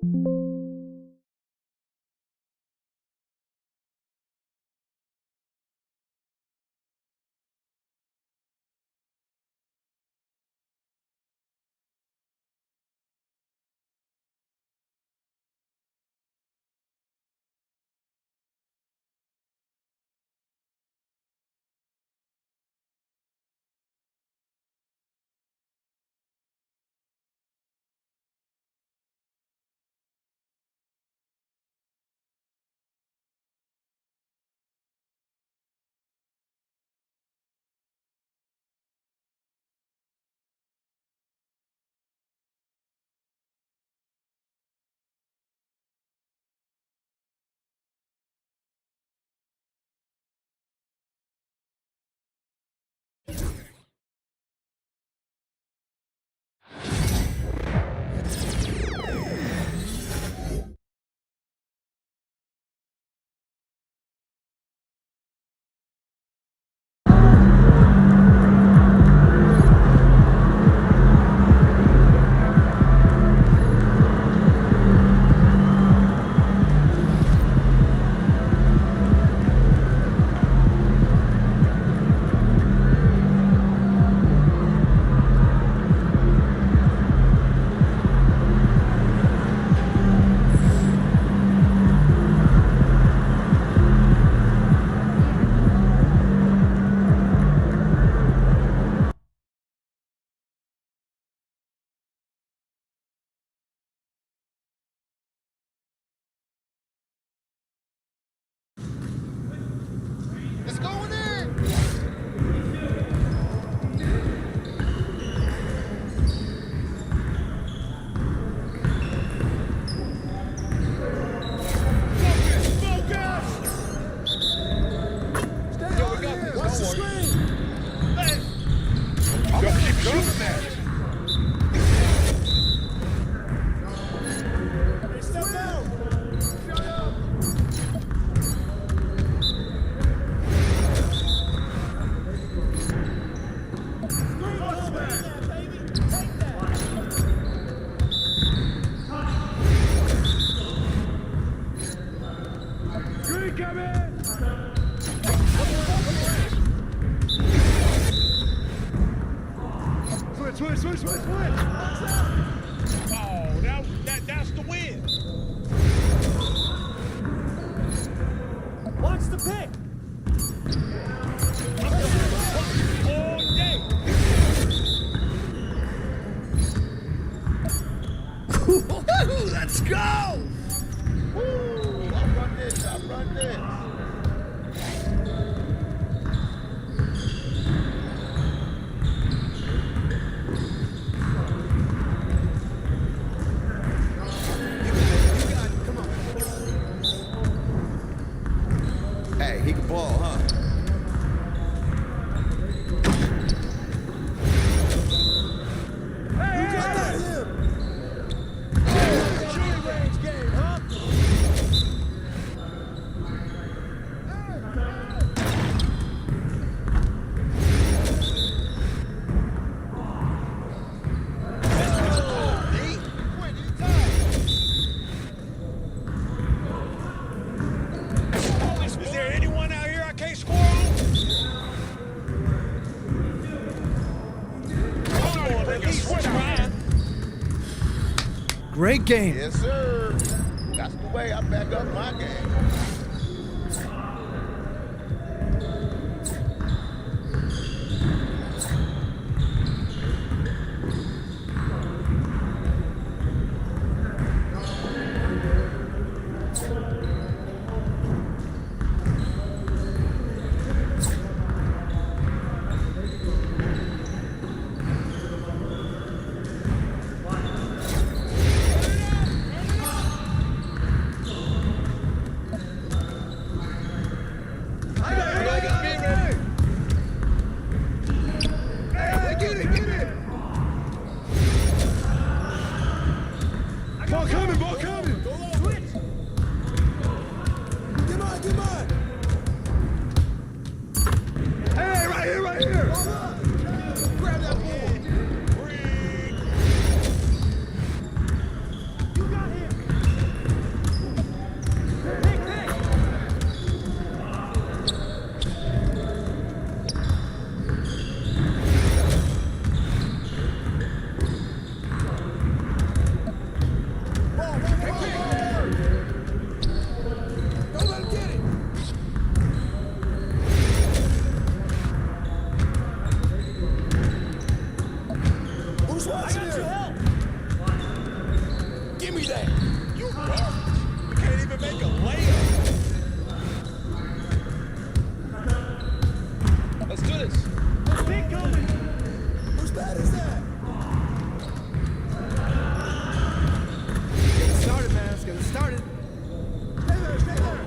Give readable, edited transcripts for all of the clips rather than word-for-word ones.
Switch! Oh, that's the win. Watch the pick. All day. Let's go! Woo! I run this. Hey, he can ball, huh? Great game. Yes, sir. That's the way I back up my game. Give me that. You garbage. You can't even make a layup. Let's do this. Keep going. Whose bat is that? Get it started, man. Let's get it started. Stay there, stay there.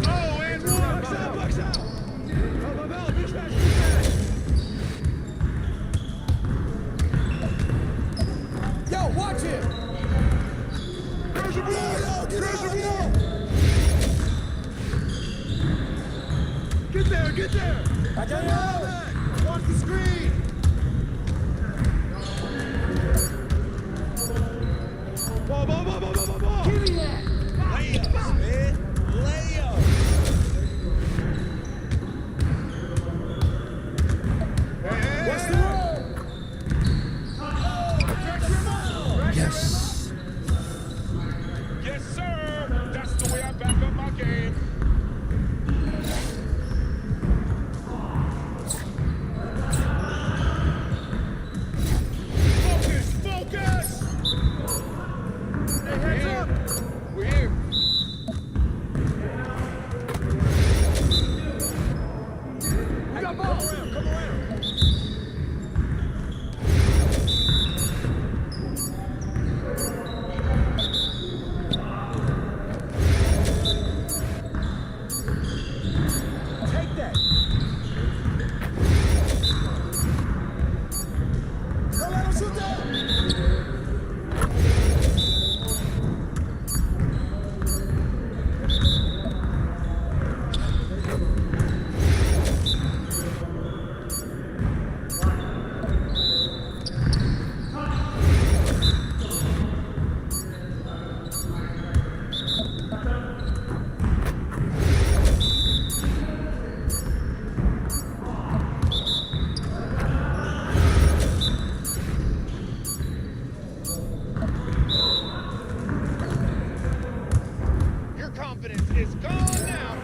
Oh, and one. Bucks out. Yo, watch it. There's the ball. There's the ball. Get there, get there. I got it. Watch the screen. Ball. Give me that. Layups, man. Layups. What's the roll? Yes. Yes, sir. That's the way I back up my game. Focus. Hey, hands up. We're here. I got ball. Come around. Take that. Don't let him shoot that. Your confidence is gone now.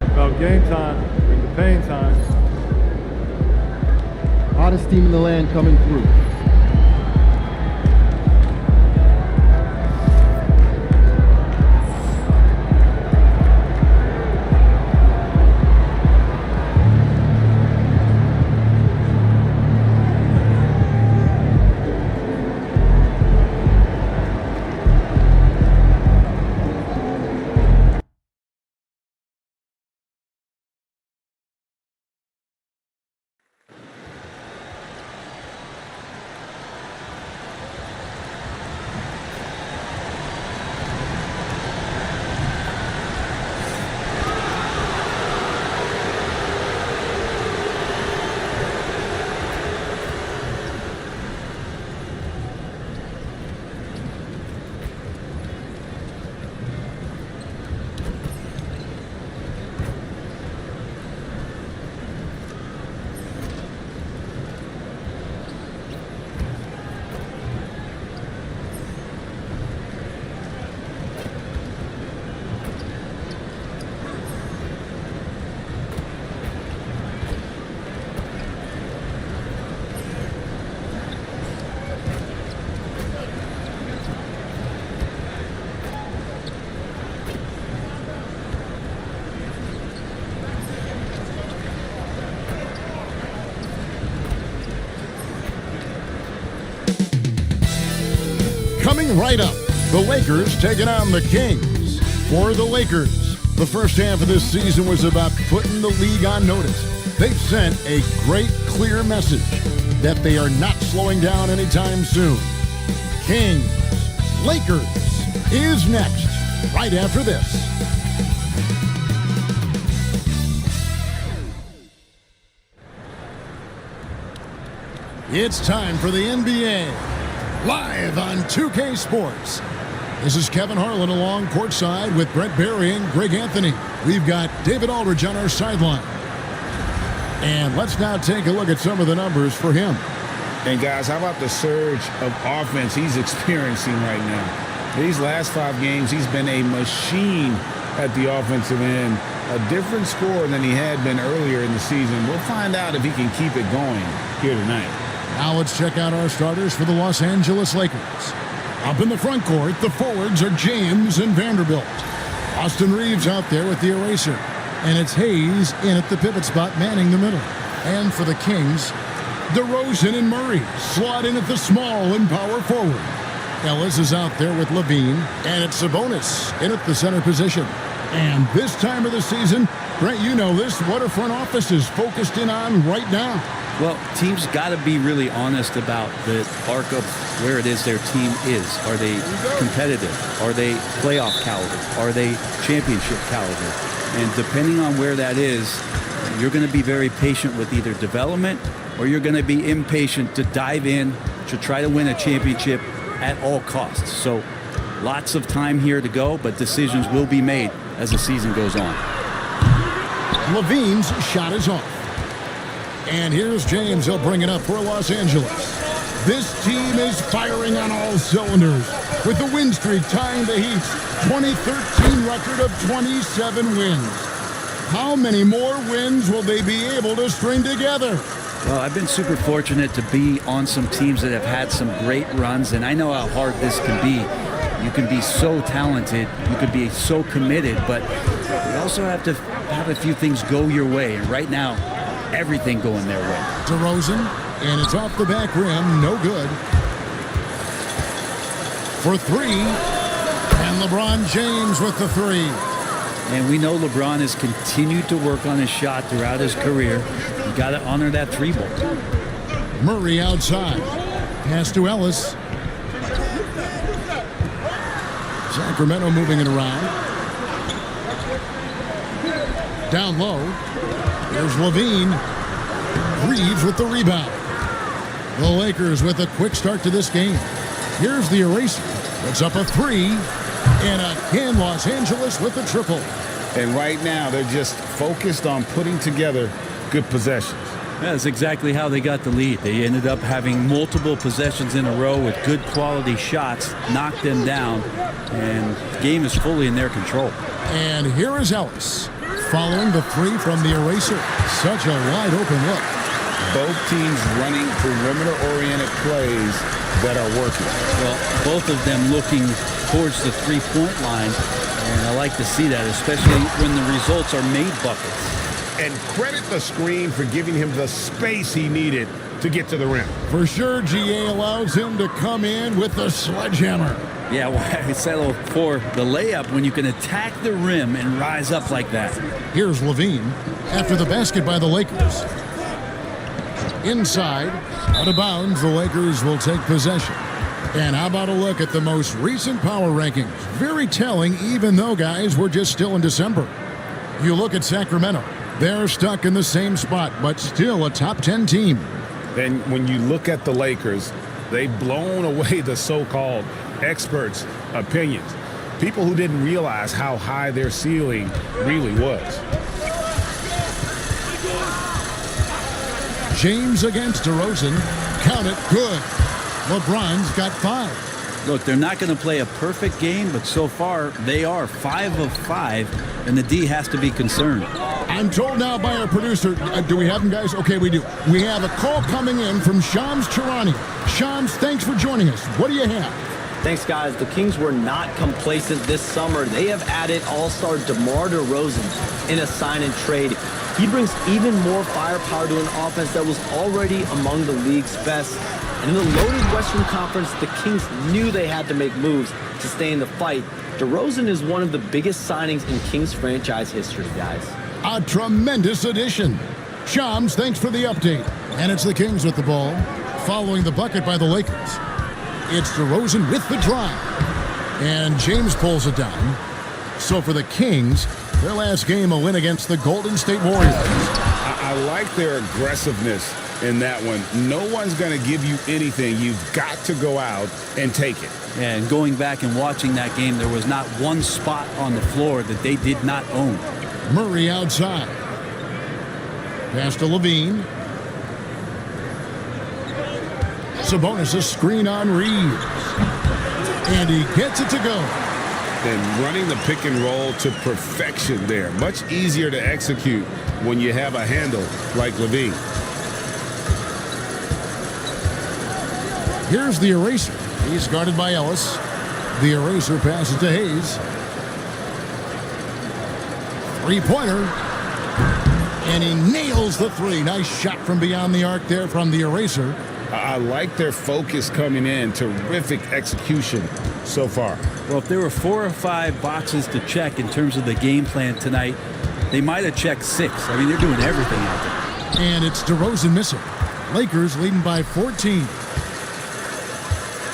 About game time, bring the pain time. Hottest team in the land coming through. Coming right up, the Lakers taking on the Kings. For the Lakers, the first half of this season was about putting the league on notice. They've sent a great, clear message that they are not slowing down anytime soon. Kings, Lakers is next, right after this. It's time for the NBA, live on 2K Sports. This is Kevin Harlan along courtside with Brett Barry and Greg Anthony. We've got David Aldridge on our sideline. And let's now take a look at some of the numbers for him. And guys, how about the surge of offense he's experiencing right now? These last 5 games, he's been a machine at the offensive end. A different score than he had been earlier in the season. We'll find out if he can keep it going here tonight. Now let's check out our starters for the Los Angeles Lakers. Up in the front court, the forwards are James and Vanderbilt. Austin Reeves out there with the eraser. And it's Hayes in at the pivot spot, manning the middle. And for the Kings, DeRozan and Murray slot in at the small and power forward. Ellis is out there with Levine, and it's Sabonis in at the center position. And this time of the season, Brent, you know this, what our front office is focused in on right now. Well, teams got to be really honest about the arc of where it is their team is. Are they competitive? Are they playoff caliber? Are they championship caliber? And depending on where that is, you're going to be very patient with either development or you're going to be impatient to dive in to try to win a championship at all costs. So lots of time here to go, but decisions will be made as the season goes on. Levine's shot is off. And here's James. He'll bring it up for Los Angeles. This team is firing on all cylinders with the win streak tying the Heat's 2013 record of 27 wins. How many more wins will they be able to string together? Well, I've been super fortunate to be on some teams that have had some great runs, and I know how hard this can be. You can be so talented, you could be so committed, but you also have to have a few things go your way. And right now, everything going their way. DeRozan, and it's off the back rim, no good. For 3, and LeBron James with the 3. And we know LeBron has continued to work on his shot throughout his career. You got to honor that 3-ball. Murray outside. Pass to Ellis. Sacramento moving it around. Down low. There's Levine. Reeves with the rebound. The Lakers with a quick start to this game. Here's the eraser. It's up a 3. And again, Los Angeles with the triple. And right now, they're just focused on putting together good possessions. That's exactly how they got the lead. They ended up having multiple possessions in a row with good quality shots, knocked them down, and the game is fully in their control. And here is Ellis, following the 3 from the eraser. Such a wide open look. Both teams running perimeter-oriented plays that are working. Well, both of them looking towards the three-point line, and I like to see that, especially when the results are made buckets. And credit the screen for giving him the space he needed to get to the rim. For sure, GA allows him to come in with the sledgehammer. Yeah, well, I settle for the layup when you can attack the rim and rise up like that. Here's Levine after the basket by the Lakers. Inside, out of bounds, the Lakers will take possession. And how about a look at the most recent power rankings? Very telling, even though, guys, we're just still in December. You look at Sacramento. They're stuck in the same spot, but still a top 10 team. And when you look at the Lakers, they've blown away the so-called experts' opinions. People who didn't realize how high their ceiling really was. James against DeRozan. Count it, good. LeBron's got 5. Look, they're not going to play a perfect game, but so far they are 5 of 5, and the D has to be concerned. I'm told now by our producer, do we have him, guys? Okay, we do. We have a call coming in from Shams Charani. Shams, thanks for joining us. What do you have? Thanks, guys. The Kings were not complacent this summer. They have added all-star DeMar DeRozan in a sign and trade. He brings even more firepower to an offense that was already among the league's best. And in the loaded Western Conference, the Kings knew they had to make moves to stay in the fight. DeRozan is one of the biggest signings in Kings franchise history, guys. A tremendous addition. Shams, thanks for the update. And it's the Kings with the ball, following the bucket by the Lakers. It's DeRozan with the drive. And James pulls it down. So for the Kings, their last game, a win against the Golden State Warriors. I like their aggressiveness in that one. No one's going to give you anything. You've got to go out and take it. And going back and watching that game, there was not one spot on the floor that they did not own. Murray outside. Pass to Levine. Sabonis' screen on Reeves. And he gets it to go. And running the pick and roll to perfection there. Much easier to execute when you have a handle like Levine. Here's the eraser. He's guarded by Ellis. The eraser passes to Hayes. Three-pointer. And he nails the three. Nice shot from beyond the arc there from the eraser. I like their focus coming in. Terrific execution so far. Well, if there were 4 or 5 boxes to check in terms of the game plan tonight, they might have checked 6. I mean, they're doing everything out there. And it's DeRozan missing. Lakers leading by 14.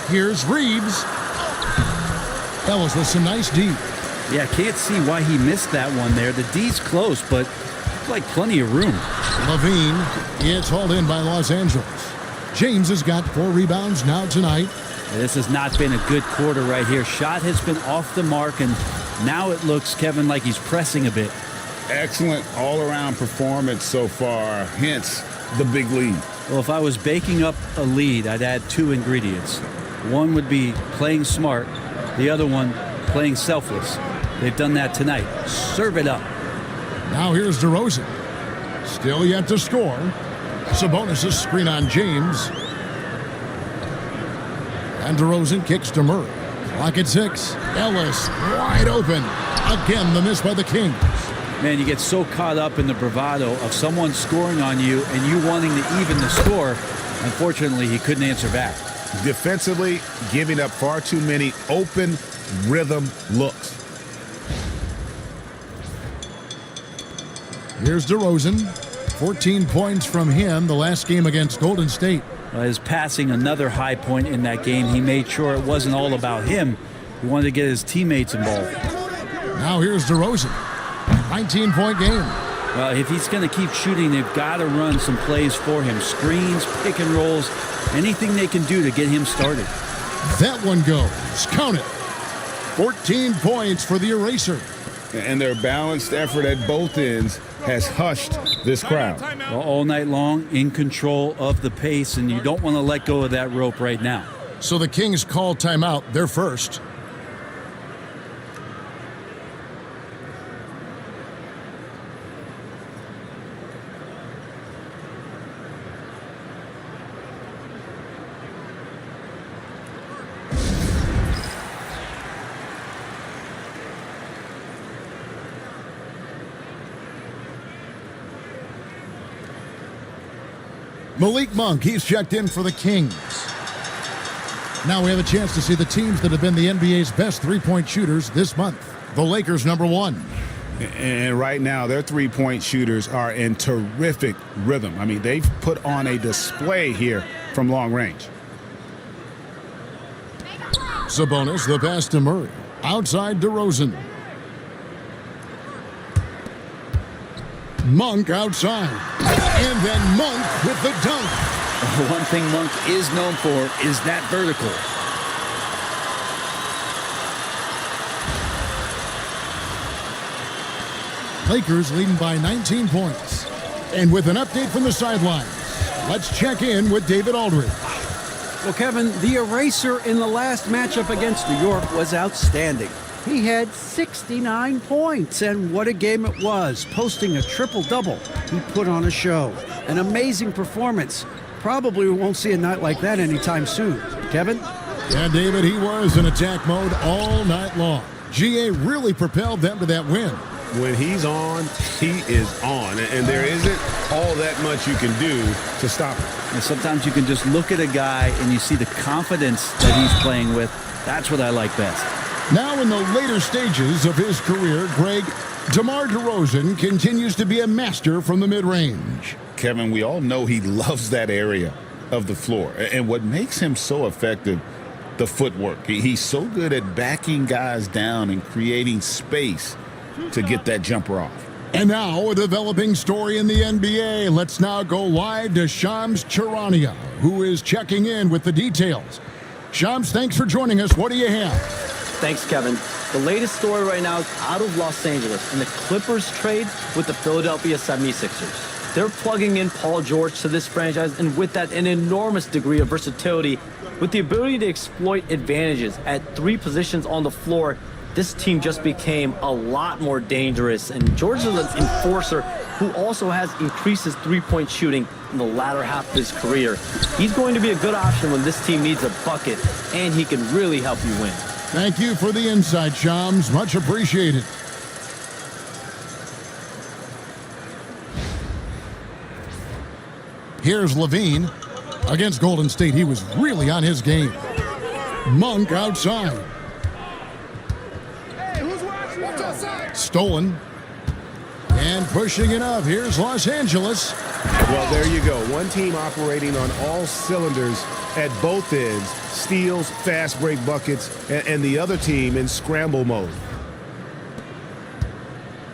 Here's Reeves. Ellis with some nice D. Yeah, can't see why he missed that one there. The D's close, but like plenty of room. Levine, it's hauled in by Los Angeles. James has got 4 rebounds now tonight. This has not been a good quarter right here. Shot has been off the mark, and now it looks, Kevin, like he's pressing a bit. Excellent all-around performance so far, hence the big lead. Well, if I was baking up a lead, I'd add 2 ingredients. One would be playing smart. The other one, playing selfless. They've done that tonight. Serve it up. Now here's DeRozan. Still yet to score. Sabonis' screen on James. And DeRozan kicks to Murray. Clock at 6. Ellis wide open. Again, the miss by the Kings. Man, you get so caught up in the bravado of someone scoring on you and you wanting to even the score. Unfortunately, he couldn't answer back. Defensively, giving up far too many open rhythm looks. Here's DeRozan. 14 points from him the last game against Golden State. His passing, another high point in that game. He made sure it wasn't all about him. He wanted to get his teammates involved. Now here's DeRozan. 19-point game. Well, if he's going to keep shooting, they've got to run some plays for him. Screens, pick and rolls, anything they can do to get him started. That one goes. Count it. 14 points for the eraser. And their balanced effort at both ends has hushed this crowd. Well, all night long, in control of the pace, and you don't want to let go of that rope right now. So the Kings call timeout. They're first. Malik Monk, he's checked in for the Kings. Now we have a chance to see the teams that have been the NBA's best three-point shooters this month. The Lakers, #1. And right now, their three-point shooters are in terrific rhythm. I mean, they've put on a display here from long range. Sabonis, the pass to Murray. Outside DeRozan. Monk outside. And then Monk with the dunk. One thing Monk is known for is that vertical. Lakers leading by 19 points. And with an update from the sidelines, let's check in with David Aldridge. Well, Kevin, the eraser in the last matchup against New York was outstanding. He had 69 points, and what a game it was, posting a triple-double. He put on a show. An amazing performance. Probably we won't see a night like that anytime soon. Kevin? Yeah, David, he was in attack mode all night long. GA really propelled them to that win. When he's on, he is on. And there isn't all that much you can do to stop him. And sometimes you can just look at a guy and you see the confidence that he's playing with. That's what I like best. Now in the later stages of his career, Greg, DeMar DeRozan continues to be a master from the mid-range. Kevin, we all know he loves that area of the floor. And what makes him so effective, the footwork. He's so good at backing guys down and creating space to get that jumper off. And now a developing story in the NBA. Let's now go live to Shams Charania, who is checking in with the details. Shams, thanks for joining us. What do you have? Thanks, Kevin. The latest story right now is out of Los Angeles in the Clippers trade with the Philadelphia 76ers. They're plugging in Paul George to this franchise, and with that, an enormous degree of versatility. With the ability to exploit advantages at 3 positions on the floor, this team just became a lot more dangerous. And George is an enforcer who also has increased his three-point shooting in the latter half of his career. He's going to be a good option when this team needs a bucket, and he can really help you win. Thank you for the insight, Shams. Much appreciated. Here's Levine. Against Golden State, he was really on his game. Monk outside. Hey, who's watching? Watch outside. Stolen. And pushing it up. Here's Los Angeles. Well, there you go. One team operating on all cylinders at both ends. Steals, fast break buckets, and the other team in scramble mode.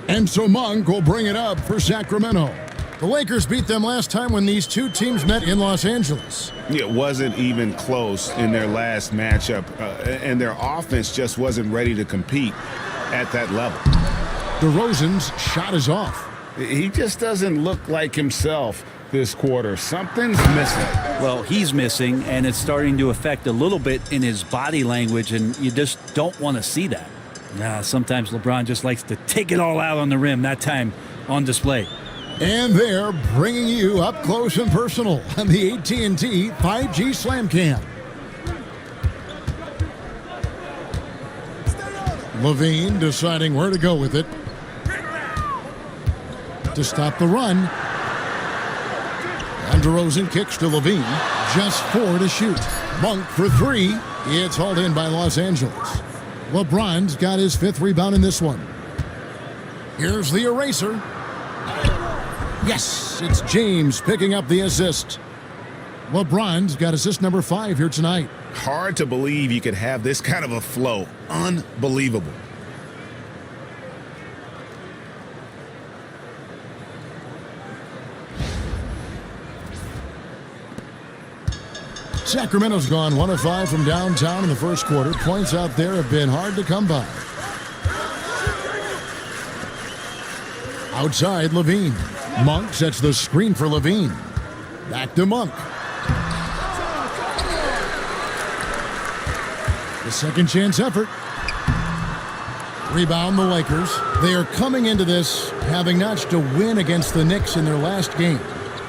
And so Monk will bring it up for Sacramento. The Lakers beat them last time when these two teams met in Los Angeles. It wasn't even close in their last matchup, and their offense just wasn't ready to compete at that level. DeRozan's shot is off. He just doesn't look like himself this quarter. Something's missing. Well, he's missing, and it's starting to affect a little bit in his body language, and you just don't want to see that. Sometimes LeBron just likes to take it all out on the rim, that time on display. And they're bringing you up close and personal on the AT&T 5G Slam Cam. Levine deciding where to go with it. To stop the run. And DeRozan kicks to Levine. Just 4 to shoot. Monk for 3. It's hauled in by Los Angeles. LeBron's got his 5th rebound in this one. Here's the eraser. Yes, it's James picking up the assist. LeBron's got assist number 5 here tonight. Hard to believe you could have this kind of a flow. Unbelievable. Sacramento's gone 1 of 5 from downtown in the first quarter. Points out there have been hard to come by. Outside, Levine. Monk sets the screen for Levine. Back to Monk. The second chance effort. Rebound the Lakers. They are coming into this having notched a win against the Knicks in their last game.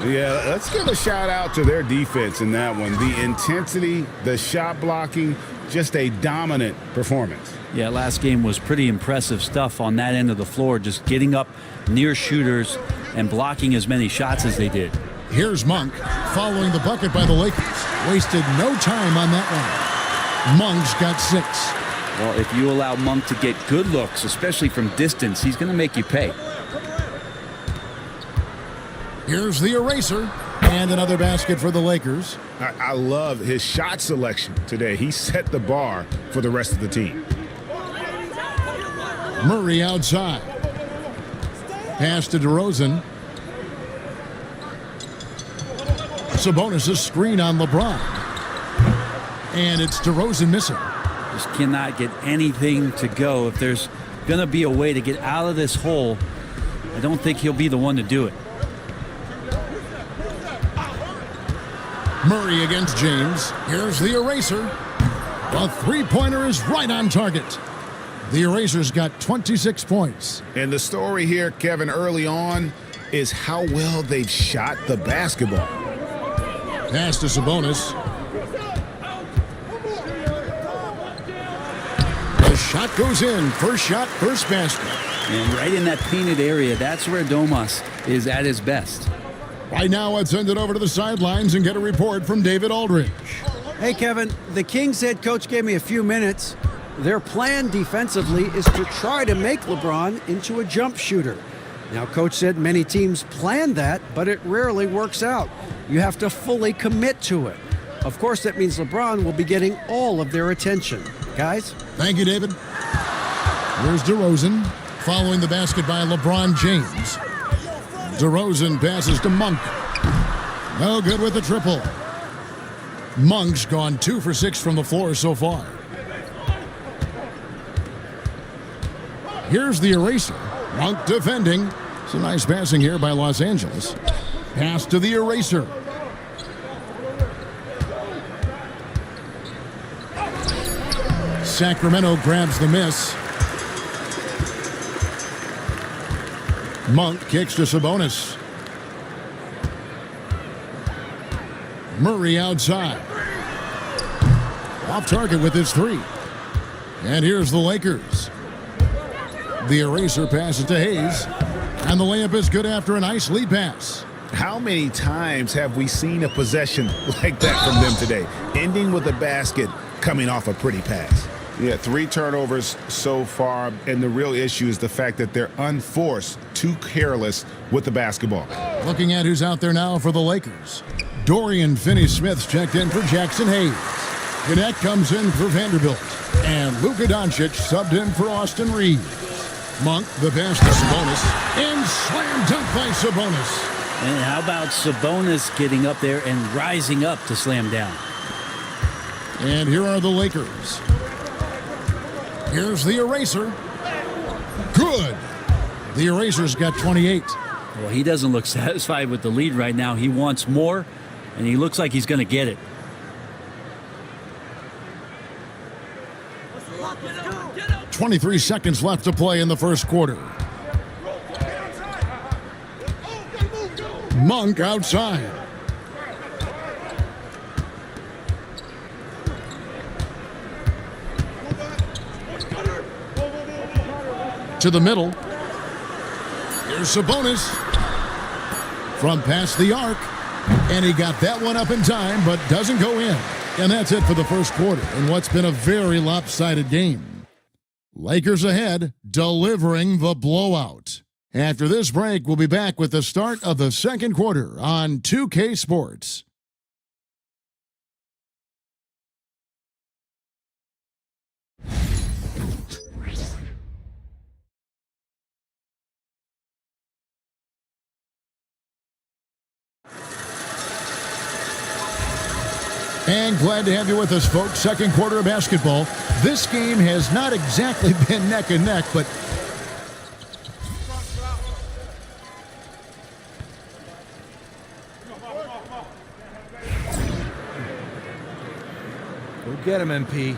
Yeah, let's give a shout out to their defense in that one. The intensity, the shot blocking, just a dominant performance. Yeah, last game was pretty impressive stuff on that end of the floor, just getting up near shooters and blocking as many shots as they did. Here's Monk following the bucket by the Lakers. Wasted no time on that one. Monk's got 6. Well, if you allow Monk to get good looks, especially from distance, he's going to make you pay. Here's the eraser. And another basket for the Lakers. I love his shot selection today. He set the bar for the rest of the team. Murray outside. Pass to DeRozan. Sabonis' screen on LeBron. And it's DeRozan missing. Just cannot get anything to go. If there's going to be a way to get out of this hole, I don't think he'll be the one to do it. Murray against James. Here's the eraser. The three-pointer is right on target. The eraser's got 26 points. And the story here, Kevin, early on is how well they've shot the basketball. Pass to Sabonis. The shot goes in. First shot, first basket. And right in that painted area, that's where Domas is at his best. Right now, let's send it over to the sidelines and get a report from David Aldridge. Hey, Kevin, the Kings head coach gave me a few minutes. Their plan defensively is to try to make LeBron into a jump shooter. Now, coach said many teams plan that, but it rarely works out. You have to fully commit to it. Of course, that means LeBron will be getting all of their attention. Guys? Thank you, David. Here's DeRozan, following the basket by LeBron James. DeRozan passes to Monk. No good with the triple. Monk's gone 2 for 6 from the floor so far. Here's the eraser. Monk defending. Some nice passing here by Los Angeles. Pass to the eraser. Sacramento grabs the miss. Monk kicks to Sabonis. Murray outside. Off target with his three. And here's the Lakers. The eraser passes to Hayes. And the layup is good after a nice lead pass. How many times have we seen a possession like that from them today? Ending with a basket, coming off a pretty pass. Yeah, 3 turnovers so far, and the real issue is the fact that they're unforced, too careless with the basketball. Looking at who's out there now for the Lakers. Dorian Finney-Smith's checked in for Jackson Hayes. Gannett comes in for Vanderbilt. And Luka Doncic subbed in for Austin Reeves. Monk, the pass to Sabonis. And slam dunk by Sabonis. And how about Sabonis getting up there and rising up to slam down? And here are the Lakers. Here's the eraser. Good. The eraser's got 28. Well, he doesn't look satisfied with the lead right now. He wants more, and he looks like he's going to get it. Get up. 23 seconds left to play in the first quarter. Monk outside. To the middle. Here's Sabonis. From past the arc. And he got that one up in time, but doesn't go in. And that's it for the first quarter in what's been a very lopsided game. Lakers ahead, delivering the blowout. After this break, we'll be back with the start of the second quarter on 2K Sports. And glad to have you with us, folks. Second quarter of basketball. This game has not exactly been neck and neck, but Go get him, MP.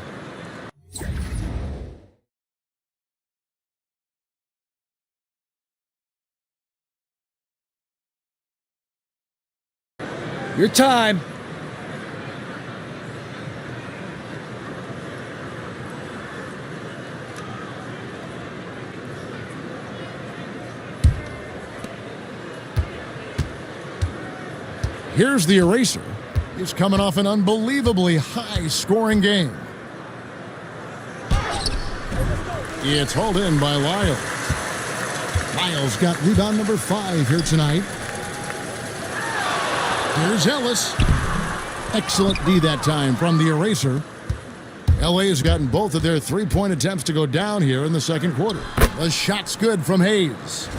Your time. here's the eraser. He's coming off an unbelievably high-scoring game. It's hauled in by Lyles. Lyles got rebound number 5 here tonight. Here's Ellis. Excellent D that time from the eraser. LA has gotten both of their three-point attempts to go down here in the second quarter. The shot's good from Hayes.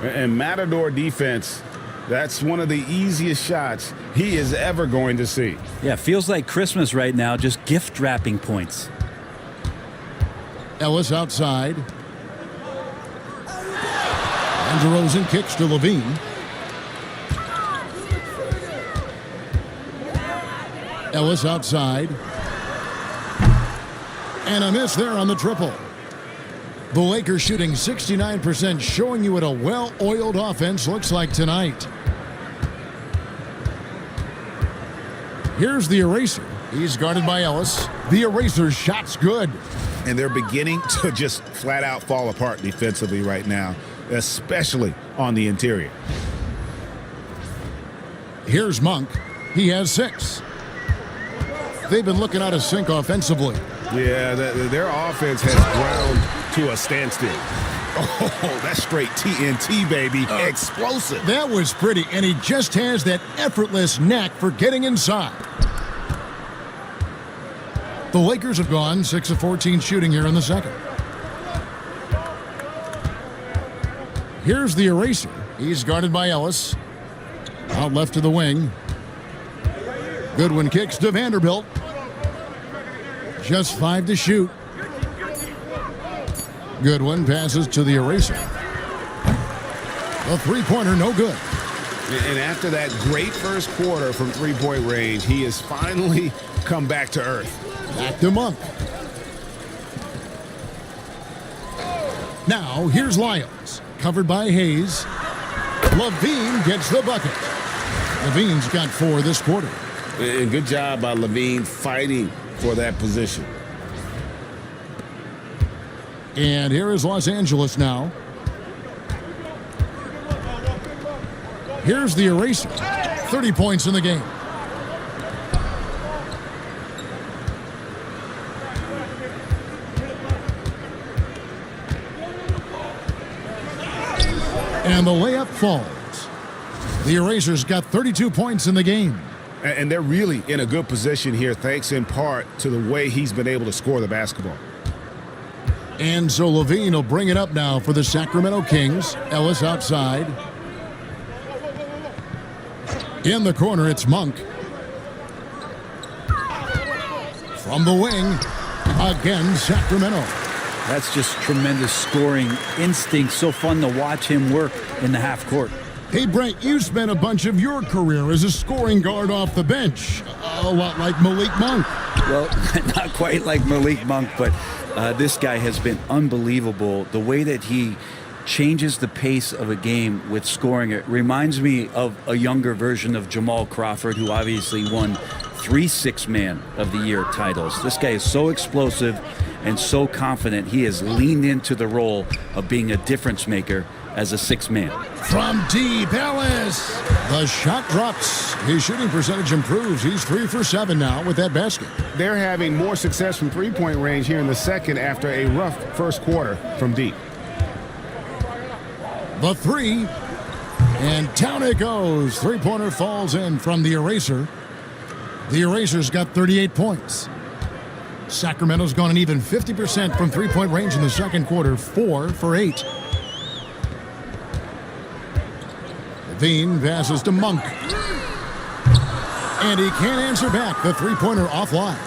And Matador defense, that's one of the easiest shots he is ever going to see. Yeah, feels like Christmas right now, just gift wrapping points. Ellis outside. And DeRozan kicks to Levine. Ellis outside. And a miss there on the triple. The Lakers shooting 69%, showing you what a well-oiled offense looks like tonight. Here's the eraser. He's guarded by Ellis. The eraser shot's good. And they're beginning to just flat out fall apart defensively right now, especially on the interior. Here's Monk. He has 6. They've been looking out of sync offensively. Yeah, their offense has ground to a standstill. Oh, that's straight TNT, baby. Explosive. That was pretty, and he just has that effortless knack for getting inside. The Lakers have gone 6 of 14 shooting here in the second. Here's the eraser. He's guarded by Ellis. Out left to the wing. Goodwin kicks to Vanderbilt. Just 5 to shoot. Goodwin passes to the eraser. A three-pointer, no good. And after that great first quarter from three-point range, he has finally come back to earth. Back to Monk. Now, here's Lyles. Covered by Hayes. Levine gets the bucket. Levine's got 4 this quarter. And good job by Levine fighting for that position. And here is Los Angeles now. Here's the eraser. 30 points in the game. And the layup falls. The Erasers got 32 points in the game. And they're really in a good position here, thanks in part to the way he's been able to score the basketball. And so Levine will bring it up now for the Sacramento Kings. Ellis outside. In the corner, it's Monk. From the wing, again, Sacramento. That's just tremendous scoring instinct. So fun to watch him work in the half court. Hey, Brent, you spent a bunch of your career as a scoring guard off the bench. A lot like Malik Monk. Well, not quite like Malik Monk, but this guy has been unbelievable. The way that he changes the pace of a game with scoring. It reminds me of a younger version of Jamal Crawford, who obviously won 3 Six-Man of the Year titles. This guy is so explosive and so confident. He has leaned into the role of being a difference maker as a 6-man. From deep, Ellis. The shot drops. His shooting percentage improves. He's 3 for 7 now with that basket. They're having more success from three-point range here in the second after a rough first quarter from deep. The 3. And down it goes. Three-pointer falls in from the Eraser. The Eraser's got 38 points. Sacramento's gone an even 50% from three-point range in the second quarter, 4 for 8. Levine passes to Monk. And he can't answer back. The three-pointer offline.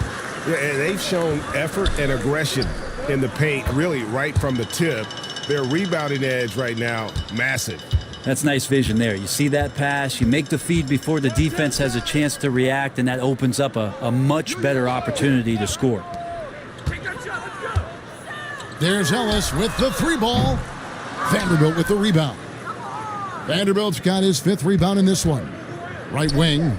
Yeah, they've shown effort and aggression in the paint, really right from the tip. Their rebounding edge right now, massive. That's nice vision there. You see that pass, you make the feed before the defense has a chance to react, and that opens up a much better opportunity to score. There's Ellis with the 3-ball. Vanderbilt with the rebound. Vanderbilt's got his 5th rebound in this one. Right wing.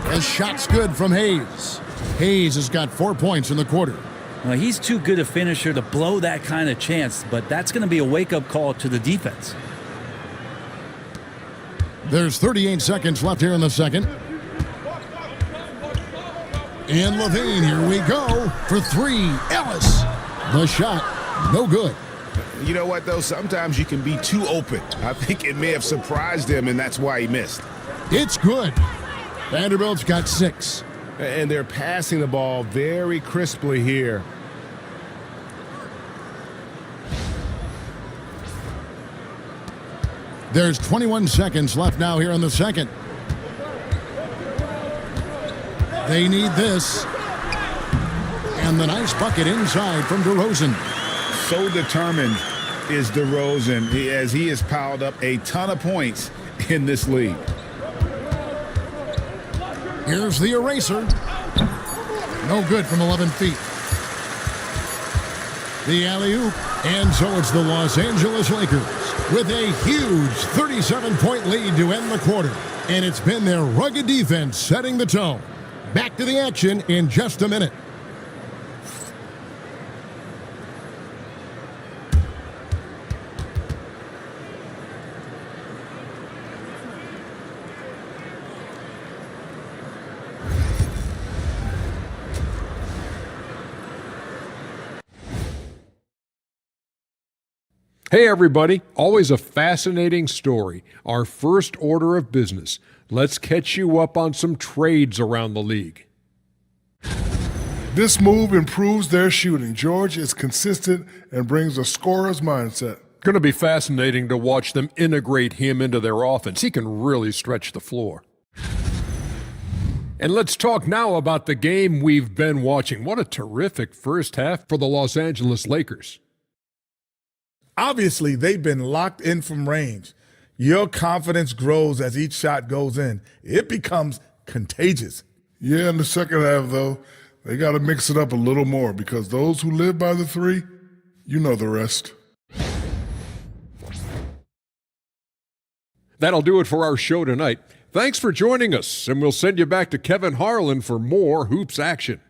The shot's good from Hayes. Hayes has got 4 points in the quarter. Well, he's too good a finisher to blow that kind of chance, but that's going to be a wake-up call to the defense. There's 38 seconds left here in the second. And Levine, here we go for 3. Ellis. The shot, no good. You know what, though? Sometimes you can be too open. I think it may have surprised him, and that's why he missed. It's good. Vanderbilt's got 6. And they're passing the ball very crisply here. There's 21 seconds left now here in the second. They need this. And the nice bucket inside from DeRozan. So determined is DeRozan as he has piled up a ton of points in this league. Here's the eraser. No good from 11 feet. The alley-oop. And so it's the Los Angeles Lakers with a huge 37-point lead to end the quarter. And it's been their rugged defense setting the tone. Back to the action in just a minute. Hey everybody, always a fascinating story. Our first order of business. Let's catch you up on some trades around the league. This move improves their shooting. George is consistent and brings a scorer's mindset. Going to be fascinating to watch them integrate him into their offense. He can really stretch the floor. And let's talk now about the game we've been watching. What a terrific first half for the Los Angeles Lakers. Obviously, they've been locked in from range. Your confidence grows as each shot goes in. It becomes contagious. Yeah, in the second half, though, they got to mix it up a little more because those who live by the three, you know the rest. That'll do it for our show tonight. Thanks for joining us, and we'll send you back to Kevin Harlan for more hoops action.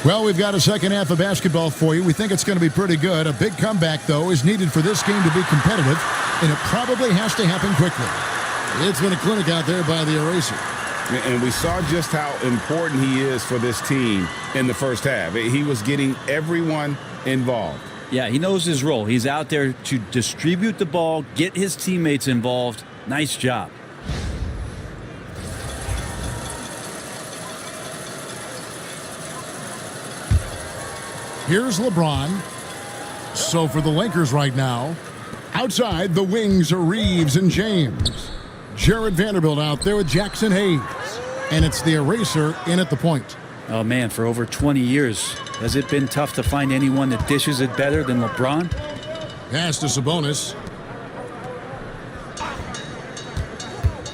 Well, we've got a second half of basketball for you. We think it's going to be pretty good. A big comeback, though, is needed for this game to be competitive, and it probably has to happen quickly. It's been a clinic out there by the eraser. And we saw just how important he is for this team in the first half. He was getting everyone involved. Yeah, he knows his role. He's out there to distribute the ball, get his teammates involved. Nice job. Here's LeBron. So for the Lakers right now, outside the wings are Reeves and James. Jared Vanderbilt out there with Jackson Hayes. And it's the eraser in at the point. Oh, man, for over 20 years, has it been tough to find anyone that dishes it better than LeBron? Pass to Sabonis.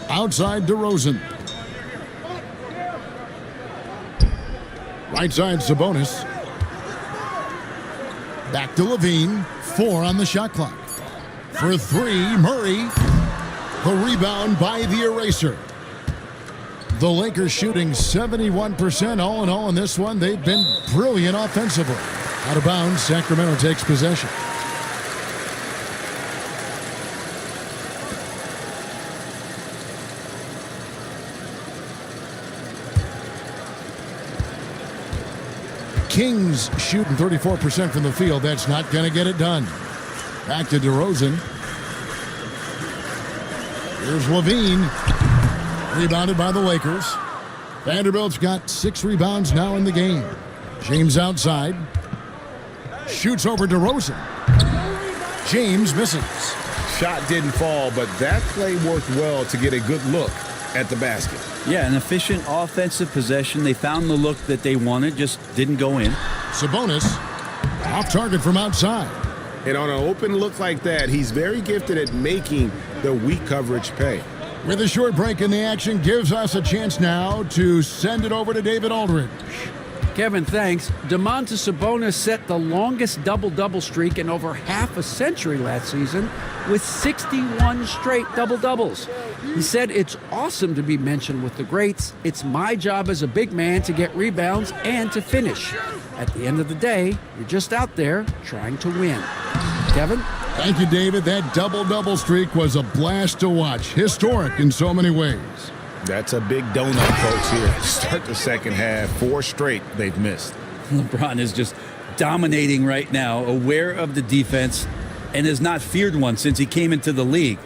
Outside DeRozan. Right side Sabonis. Back to Levine. 4 on the shot clock. For 3, Murray. The rebound by the eraser. The Lakers shooting 71% all in all in this one. They've been brilliant offensively. Out of bounds, Sacramento takes possession. Kings shooting 34% from the field. That's not going to get it done. Back to DeRozan. Here's Levine. Rebounded by the Lakers. Vanderbilt's got 6 rebounds now in the game. James outside. Shoots over DeRozan. James misses. Shot didn't fall, but that play worked well to get a good look at the basket. Yeah, an efficient offensive possession. They found the look that they wanted, just didn't go in. Sabonis off target from outside. And on an open look like that, he's very gifted at making the weak coverage pay. With a short break in the action, gives us a chance now to send it over to David Aldridge. Kevin, thanks. Domantas Sabonis set the longest double-double streak in over half a century last season with 61 straight double-doubles. He said, "It's awesome to be mentioned with the greats. It's my job as a big man to get rebounds and to finish. At the end of the day, you're just out there trying to win." Kevin? Thank you, David. That double-double streak was a blast to watch. Historic in so many ways. That's a big donut, folks, here. Start the second half. 4 straight they've missed. LeBron is just dominating right now, aware of the defense, and has not feared one since he came into the league.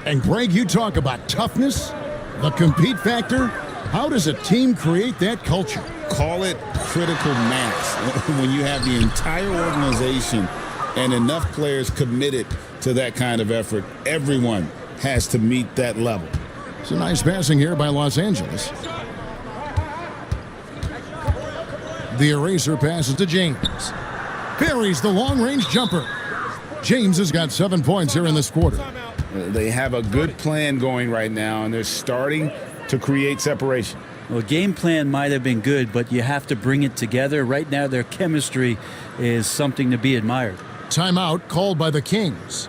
And Greg, you talk about toughness, the compete factor. How does a team create that culture? Call it critical mass. When you have the entire organization and enough players committed to that kind of effort, everyone has to meet that level. It's a nice passing here by Los Angeles. The eraser passes to James. Parries the long-range jumper. James has got 7 points here in this quarter. They have a good plan going right now, and they're starting to create separation. Well, game plan might have been good, but you have to bring it together. Right now, their chemistry is something to be admired. Timeout called by the Kings.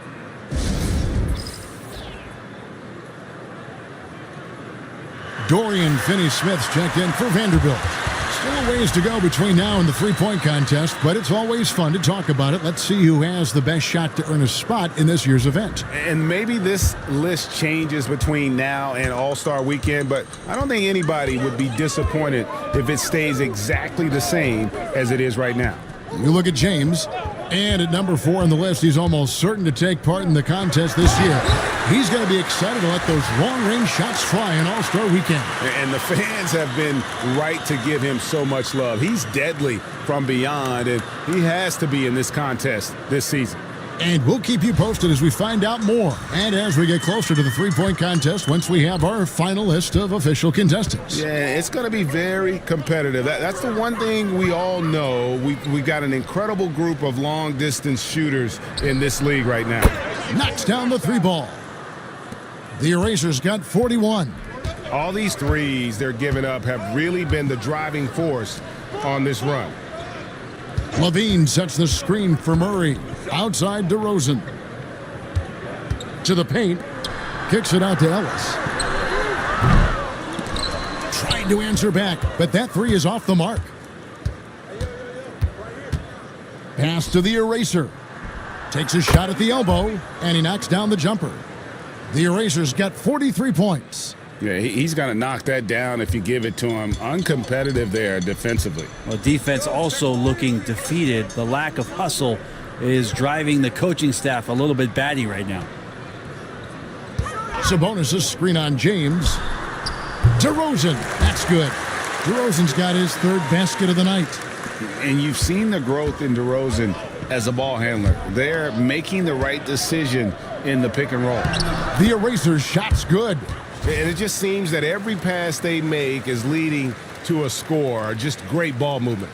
Dorian Finney-Smith's checked in for Vanderbilt. Still a ways to go between now and the three-point contest, but it's always fun to talk about it. Let's see who has the best shot to earn a spot in this year's event. And maybe this list changes between now and All-Star Weekend, but I don't think anybody would be disappointed if it stays exactly the same as it is right now. You look at James, and at number 4 on the list, he's almost certain to take part in the contest this year. He's going to be excited to let those long-range shots fly on All-Star Weekend. And the fans have been right to give him so much love. He's deadly from beyond, and he has to be in this contest this season. And we'll keep you posted as we find out more and as we get closer to the three-point contest once we have our final list of official contestants. Yeah, it's going to be very competitive. That's the one thing we all know. We got an incredible group of long-distance shooters in this league right now. Knocks down the three ball. The Erasers got 41. All these threes they're giving up have really been the driving force on this run. Levine sets the screen for Murray. Outside DeRozan. To the paint. Kicks it out to Ellis. Trying to answer back, but that three is off the mark. Pass to the Eraser. Takes a shot at the elbow, and he knocks down the jumper. The Erasers got 43 points. Yeah, he's going to knock that down if you give it to him. Uncompetitive there defensively. Well, defense also looking defeated. The lack of hustle is driving the coaching staff a little bit batty right now. Sabonis' screen on James. DeRozan. That's good. DeRozan's got his third basket of the night. And you've seen the growth in DeRozan as a ball handler. They're making the right decision in the pick and roll. The Erasers' shot's good. And it just seems that every pass they make is leading to a score. Just great ball movement.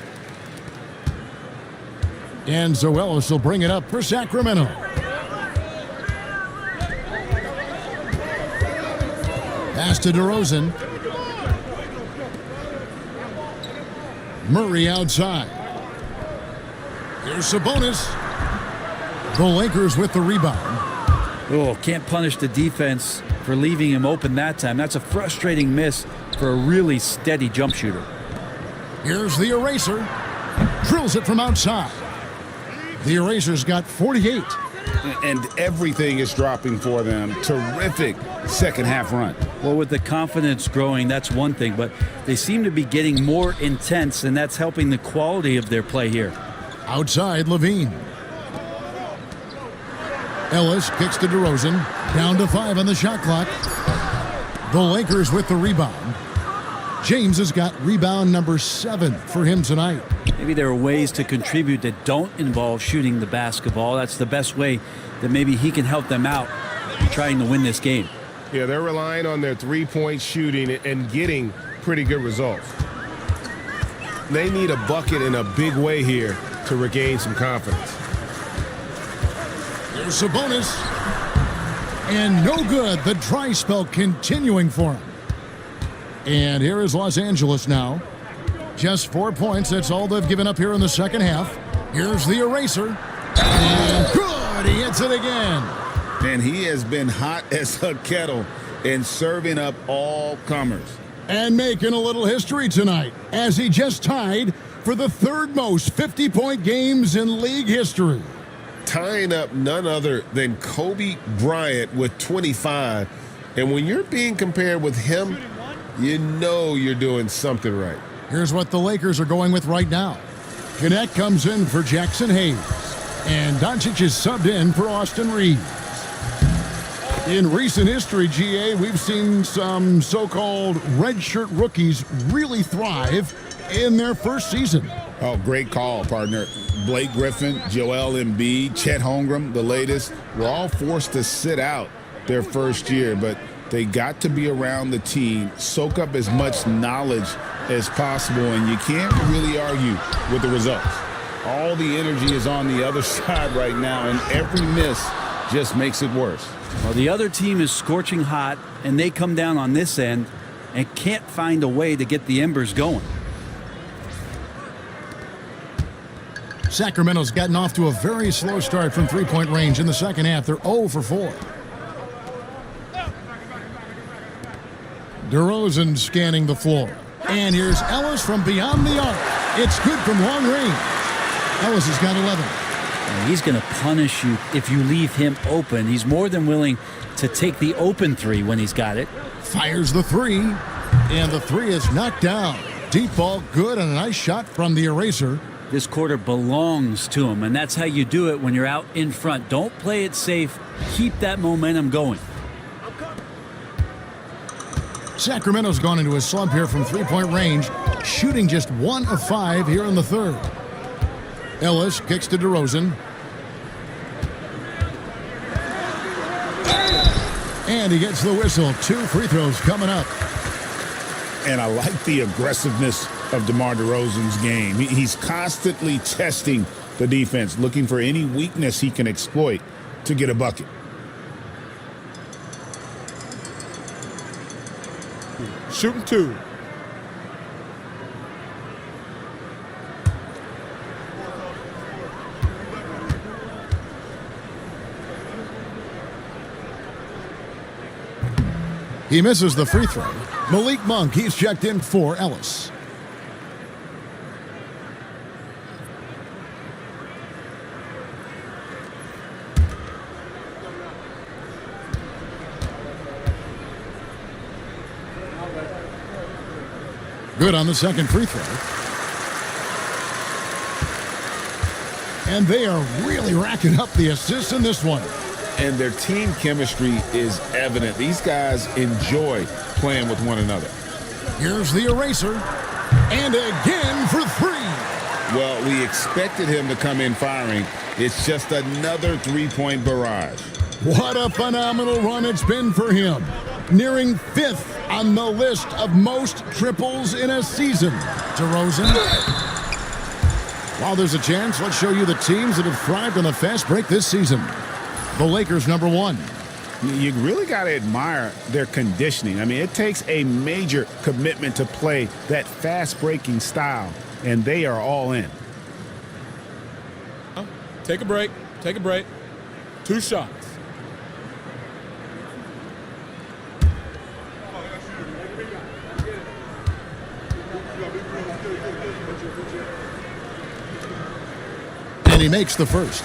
And Zoelis will bring it up for Sacramento. Pass to DeRozan. Murray outside. Here's Sabonis. The Lakers with the rebound. Oh, can't punish the defense for leaving him open that time. That's a frustrating miss for a really steady jump shooter. Here's the Eraser. Drills it from outside. The Erasers got 48. And everything is dropping for them. Terrific second half run. Well, with the confidence growing, that's one thing, but they seem to be getting more intense, and that's helping the quality of their play here. Outside, Levine. Ellis kicks to DeRozan. Down to 5 on the shot clock. The Lakers with the rebound. James has got rebound number 7 for him tonight. Maybe there are ways to contribute that don't involve shooting the basketball. That's the best way that maybe he can help them out trying to win this game. Yeah, they're relying on their three-point shooting and getting pretty good results. They need a bucket in a big way here to regain some confidence. There's Sabonis. And no good. The dry spell continuing for him. And here is Los Angeles now. Just 4 points. That's all they've given up here in the second half. Here's the Eraser. And good. He hits it again. And he has been hot as a kettle and serving up all comers. And making a little history tonight as he just tied for the third most 50-point games in league history. Tying up none other than Kobe Bryant with 25. And when you're being compared with him, you know you're doing something right. Here's what the Lakers are going with right now. Gannett comes in for Jackson Hayes. And Doncic is subbed in for Austin Reeves. In recent history, GA, we've seen some so-called redshirt rookies really thrive in their first season. Oh, great call, partner. Blake Griffin, Joel Embiid, Chet Holmgren, the latest, were all forced to sit out their first year, but they got to be around the team, soak up as much knowledge as possible, and you can't really argue with the results. All the energy is on the other side right now, and every miss just makes it worse. Well, the other team is scorching hot, and they come down on this end and can't find a way to get the embers going. Sacramento's gotten off to a very slow start from three-point range in the second half. They're 0 for 4. DeRozan scanning the floor. And here's Ellis from beyond the arc. It's good from long range. Ellis has got 11. And he's going to punish you if you leave him open. He's more than willing to take the open three when he's got it. Fires the three. And the three is knocked down. Deep ball good and a nice shot from the Eraser. This quarter belongs to him, and that's how you do it when you're out in front. Don't play it safe. Keep that momentum going. Sacramento's gone into a slump here from three-point range, shooting just 1 of 5 here in the third. Ellis kicks to DeRozan. And he gets the whistle. 2 free throws coming up. And I like the aggressiveness of DeMar DeRozan's game. He's constantly testing the defense, looking for any weakness he can exploit to get a bucket. Shooting 2. He misses the free throw. Malik Monk, he's checked in for Ellis. Good on the second free throw. And they are really racking up the assists in this one. And their team chemistry is evident. These guys enjoy playing with one another. Here's the eraser. And again for 3. Well, we expected him to come in firing. It's just another three-point barrage. What a phenomenal run it's been for him. Nearing 5th on the list of most triples in a season. DeRozan. While there's a chance, let's show you the teams that have thrived on the fast break this season. The Lakers, number 1. You really got to admire their conditioning. I mean, it takes a major commitment to play that fast-breaking style, and they are all in. Take a break. Take a break. 2 shots. And he makes the first.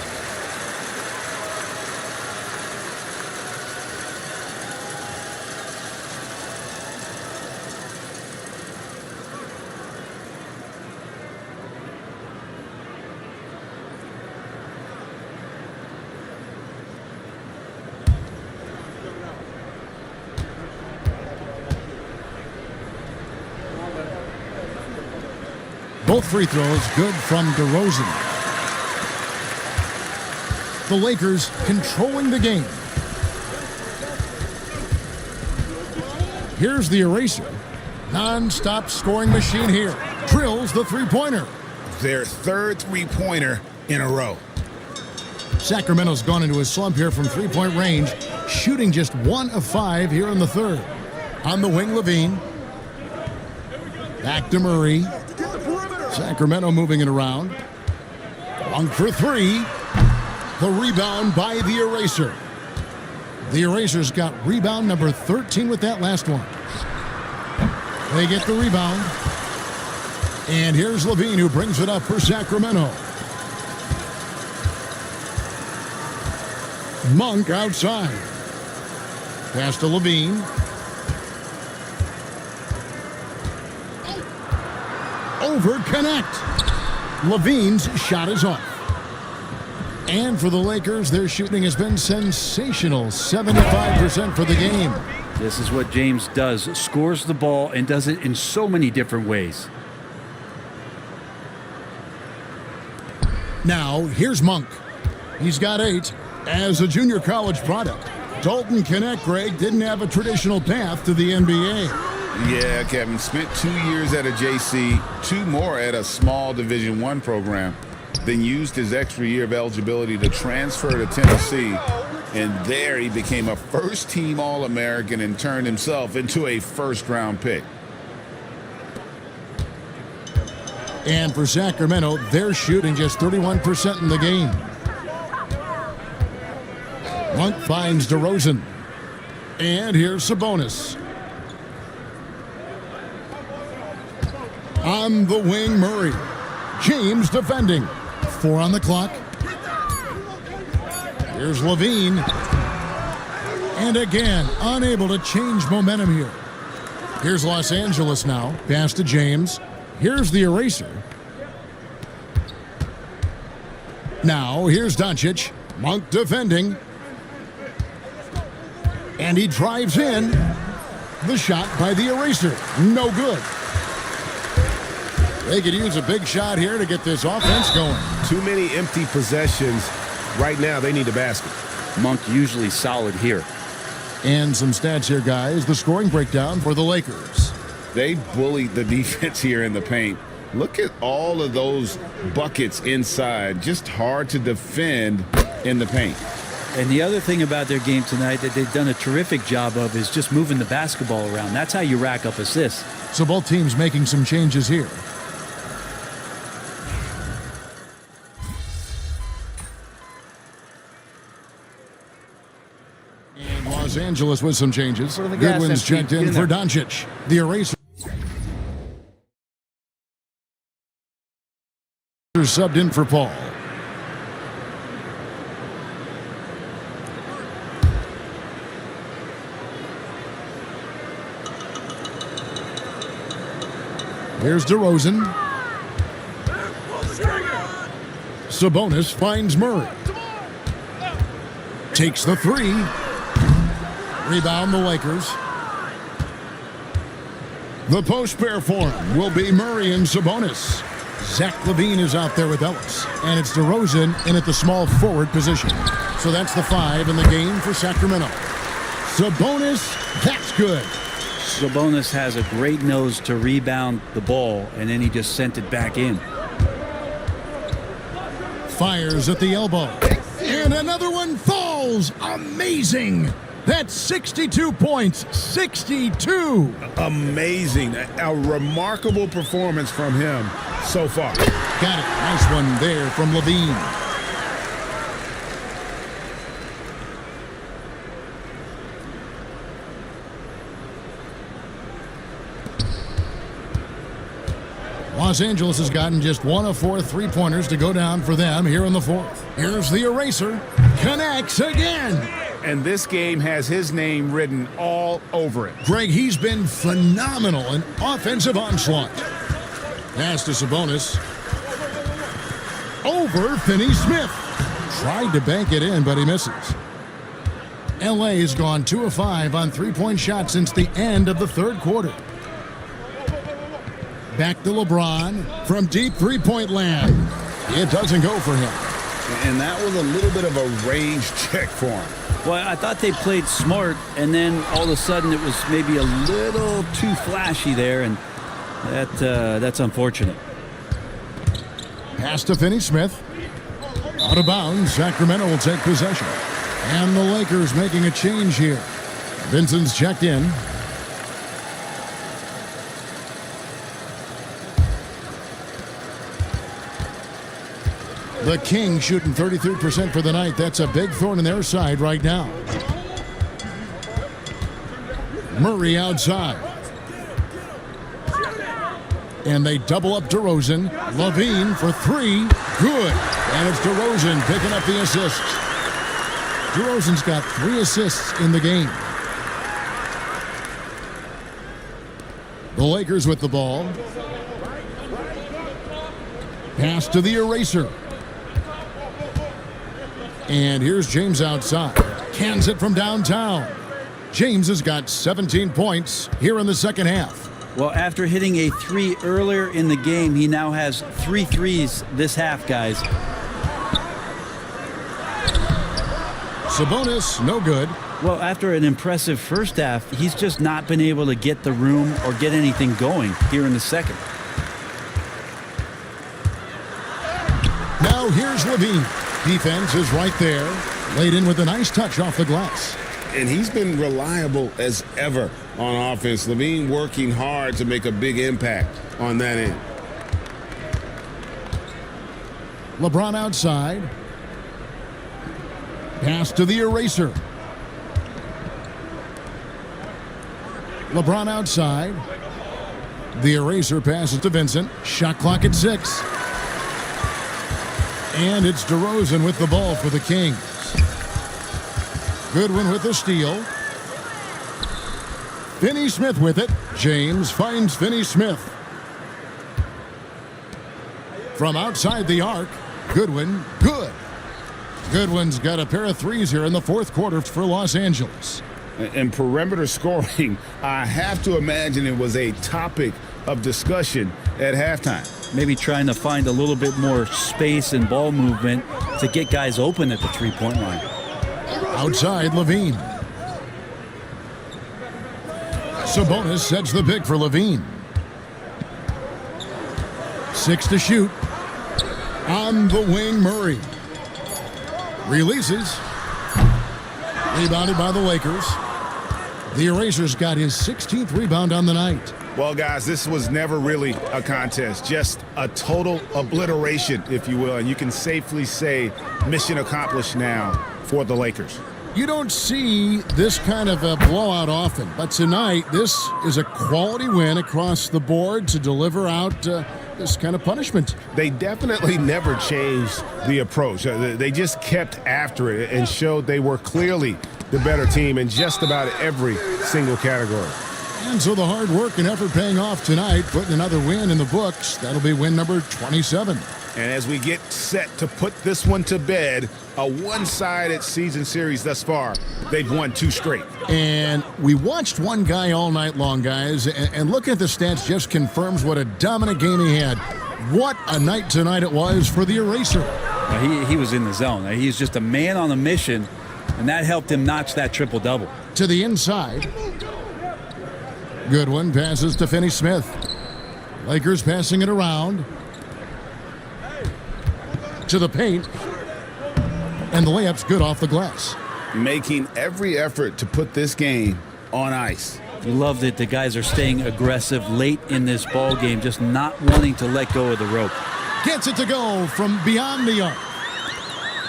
Both free throws good from DeRozan. The Lakers controlling the game. Here's the eraser. Non-stop scoring machine here. Drills the three-pointer. Their 3rd three-pointer in a row. Sacramento's gone into a slump here from three-point range, shooting just 1 of 5 here in the 3rd. On the wing, Levine. Back to Murray. Sacramento moving it around. Long for 3. The rebound by the eraser. The eraser's got rebound number 13 with that last one. They get the rebound. And here's Levine who brings it up for Sacramento. Monk outside. Pass to Levine. Over connect. Levine's shot is off. And for the Lakers, their shooting has been sensational. 75% for the game. This is what James does. Scores the ball and does it in so many different ways. Now, here's Monk. He's got 8 as a junior college product. Dalton Connect, Greg, didn't have a traditional path to the NBA. Yeah, Kevin. Spent 2 years at a JC, 2 more at a small Division I program. Then used his extra year of eligibility to transfer to Tennessee. And there he became a first-team All-American and turned himself into a first-round pick. And for Sacramento, they're shooting just 31% in the game. Monk finds DeRozan. And here's Sabonis. On the wing, Murray. James defending. 4 on the clock. Here's Levine. And again, unable to change momentum here. Here's Los Angeles now. Pass to James. Here's the eraser. Now, here's Doncic. Monk defending. And he drives in. The shot by the eraser. No good. They could use a big shot here to get this offense going. Too many empty possessions. Right now, they need a basket. Monk usually solid here. And some stats here, guys. The scoring breakdown for the Lakers. They bullied the defense here in the paint. Look at all of those buckets inside. Just hard to defend in the paint. And the other thing about their game tonight that they've done a terrific job of is just moving the basketball around. That's how you rack up assists. So both teams making some changes here. And Los Angeles with some changes. Goodwin's checked in for Doncic. The eraser subbed in for Paul. Here's DeRozan. Sabonis finds Murray. Takes the three. Rebound the Lakers. The post pair form will be Murray and Sabonis. Zach LaVine is out there with Ellis. And it's DeRozan in at the small forward position. So that's the 5 in the game for Sacramento. Sabonis, that's good. Sabonis has a great nose to rebound the ball, and then he just sent it back in. Fires at the elbow. And another one falls. Amazing. That's 62 points. 62. Amazing. A remarkable performance from him so far. Got it. Nice one there from LaVine. Los Angeles has gotten just 1 of 4 3-pointers to go down for them here in the 4th. Here's the eraser. Connects again. And this game has his name written all over it. Greg, he's been phenomenal in offensive onslaught. Pass to Sabonis. Over Finney-Smith. Tried to bank it in, but he misses. LA has gone 2 of 5 on 3-point shots since the end of the 3rd quarter. Back to LeBron from deep 3-point land. It doesn't go for him. And that was a little bit of a range check for him. Well, I thought they played smart, and then all of a sudden it was maybe a little too flashy there, and that's unfortunate. Pass to Finney-Smith. Out of bounds, Sacramento will take possession. And the Lakers making a change here. Vincent's checked in. The Kings shooting 33% for the night. That's a big thorn in their side right now. Murray outside. And they double up DeRozan. LaVine for 3. Good. And it's DeRozan picking up the assists. DeRozan's got 3 assists in the game. The Lakers with the ball. Pass to the eraser. And here's James outside. Cans it from downtown. James has got 17 points here in the second half. Well, after hitting a 3 earlier in the game, he now has 3 threes this half, guys. Sabonis, no good. Well, after an impressive first half, he's just not been able to get the room or get anything going here in the second. Now here's LaVine. Defense is right there. Laid in with a nice touch off the glass. And he's been reliable as ever on offense. LaVine working hard to make a big impact on that end. LeBron outside. Pass to the eraser. LeBron outside. The eraser passes to Vincent. Shot clock at 6. And it's DeRozan with the ball for the Kings. Goodwin with the steal. Finney-Smith with it. James finds Finney-Smith. From outside the arc, Goodwin, good. Goodwin's got a pair of threes here in the 4th quarter for Los Angeles. And perimeter scoring, I have to imagine it was a topic of discussion at halftime. Maybe trying to find a little bit more space and ball movement to get guys open at the 3-point line. Outside, LaVine. Sabonis sets the pick for Levine. 6 to shoot. On the wing, Murray. Releases. Rebounded by the Lakers. The Eraser's got his 16th rebound on the night. Well, guys, this was never really a contest, just a total obliteration, if you will. And you can safely say mission accomplished now for the Lakers. You don't see this kind of a blowout often, but tonight this is a quality win across the board to deliver out this kind of punishment. They definitely never changed the approach. They just kept after it and showed they were clearly the better team in just about every single category. And so the hard work and effort paying off tonight, putting another win in the books. That'll be win number 27. And as we get set to put this one to bed, a one-sided season series thus far, they've won 2 straight. And we watched one guy all night long, guys, and looking at the stats just confirms what a dominant game he had. What a night tonight it was for the Eraser. He was in the zone. He's just a man on a mission, and that helped him notch that triple-double. To the inside. Good one, passes to Finney-Smith. Lakers passing it around. To the paint. And the layup's good off the glass. Making every effort to put this game on ice. You love that the guys are staying aggressive late in this ball game, just not wanting to let go of the rope. Gets it to go from beyond the arc.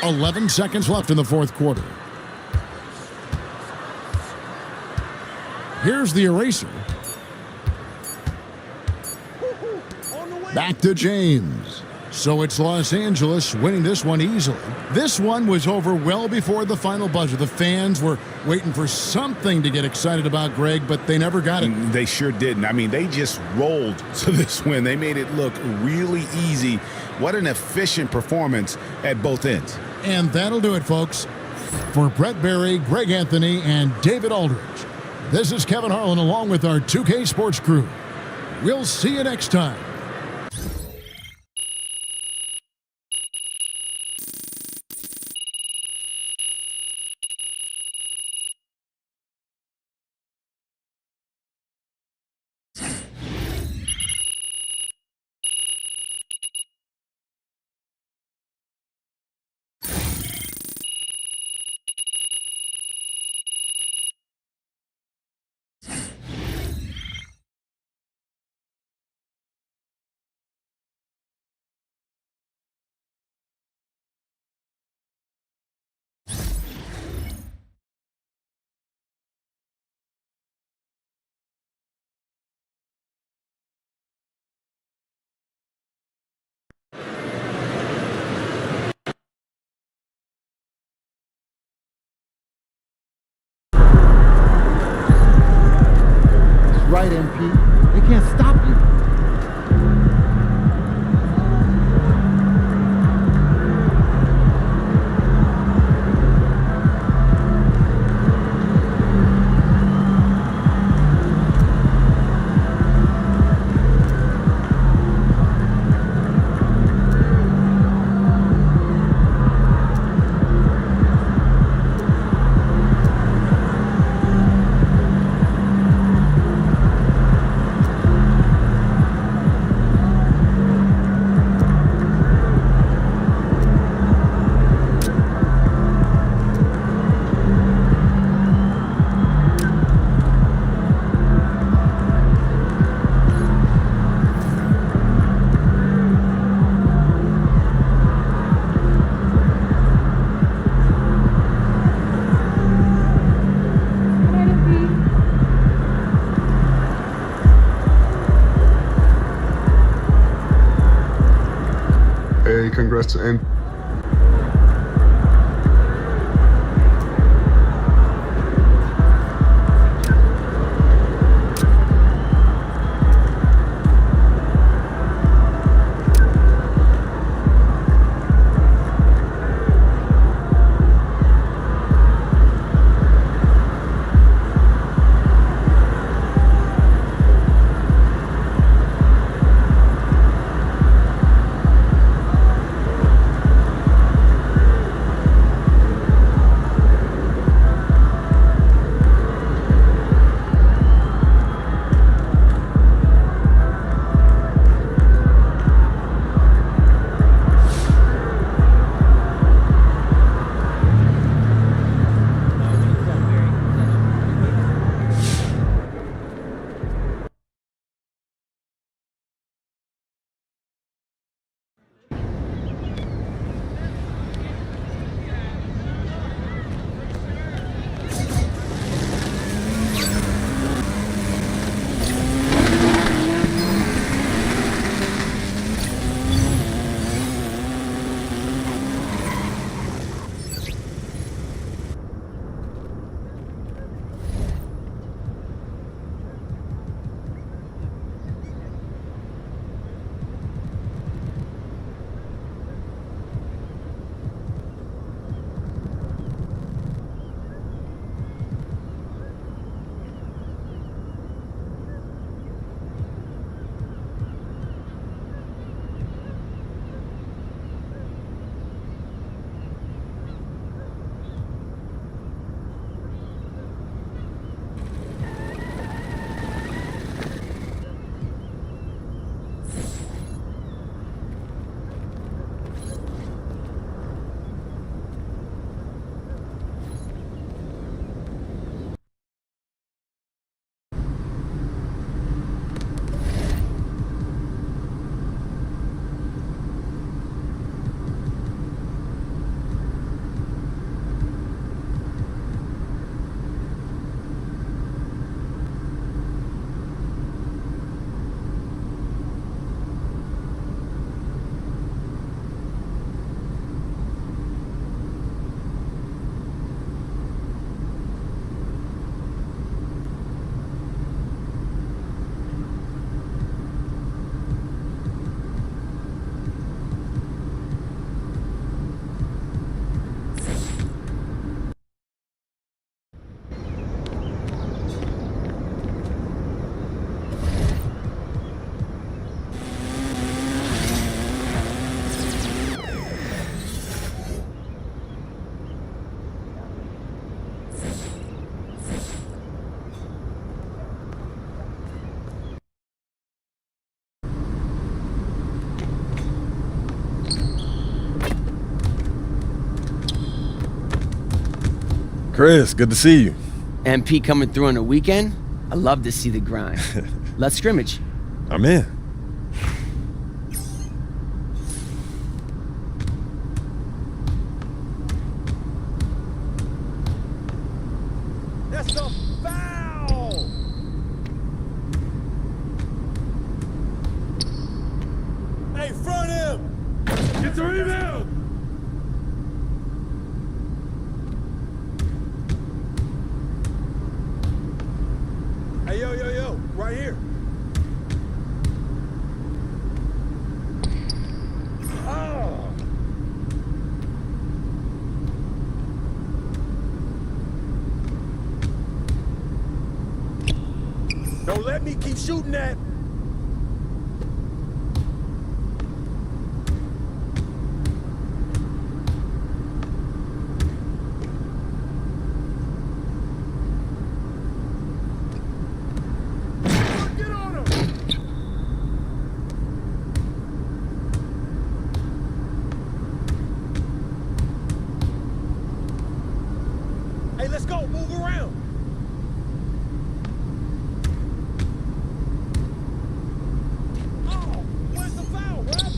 11 seconds left in the fourth quarter. Here's the Eraser. Back to James. So it's Los Angeles winning this one easily. This one was over well before the final buzzer. The fans were waiting for something to get excited about, Greg, but they never got it. They sure didn't. I mean, they just rolled to this win. They made it look really easy. What an efficient performance at both ends. And that'll do it, folks. For Brett Berry, Greg Anthony, and David Aldridge, this is Kevin Harlan along with our 2K Sports crew. We'll see you next time. Right, MP. They can't stop you. Congrats to M. Chris, good to see you. MP coming through on the weekend? I love to see the grind. Let's scrimmage. I'm in. That's a foul! Hey, front him! Get the rebound! Hey, yo, right here. Oh! Don't let me keep shooting that. Get on him. Hey, let's go. Move around. Oh, where's the foul, ref?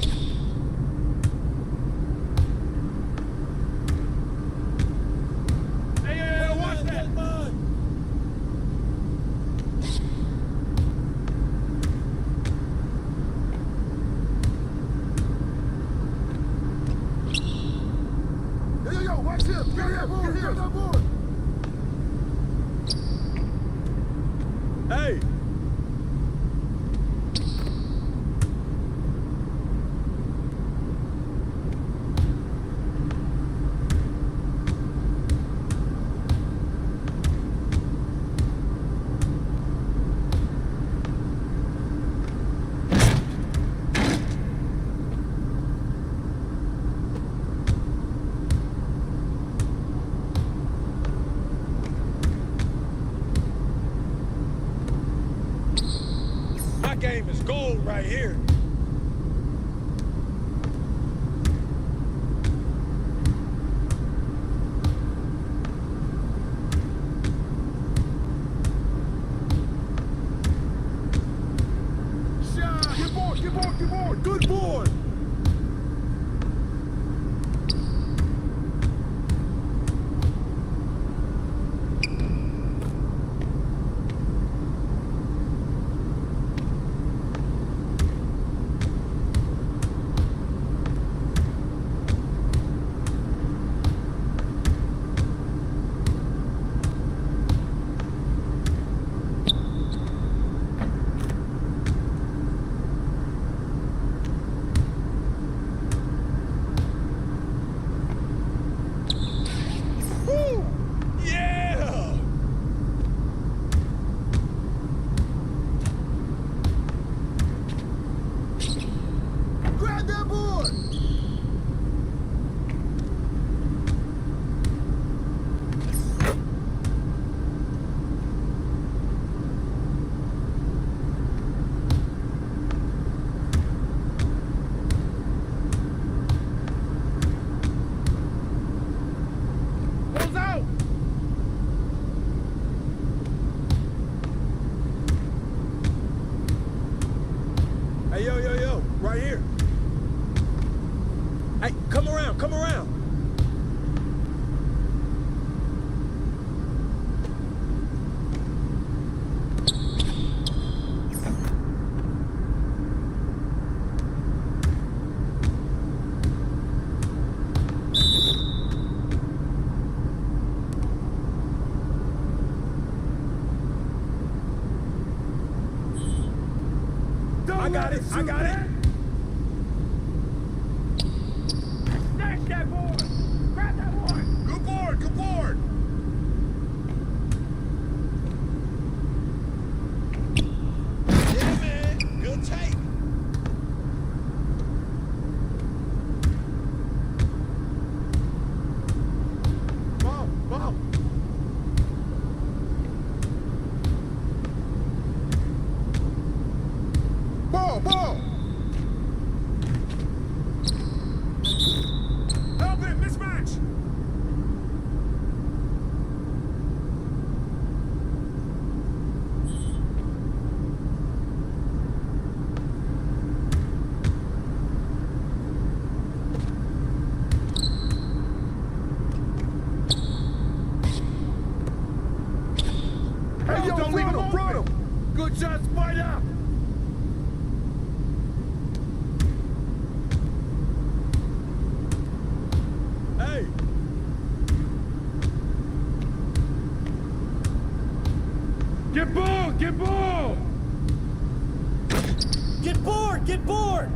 Hey, watch that. Yo, watch him. Get here, that board. Hey. My game is gold right here. Shot. Get board. Good board. Woo! Yeah! Grab that board. Goes out! Hey, yo, right here. Hey, come around. I got it. Snatch that board. Grab that board. Good board. Yeah, man. Good take. Ball. Ball. way! Get board! Get board! Get board! Get board!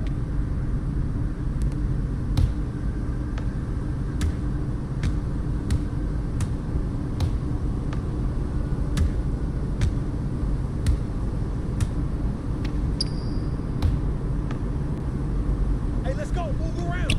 Hey, let's go! Move around!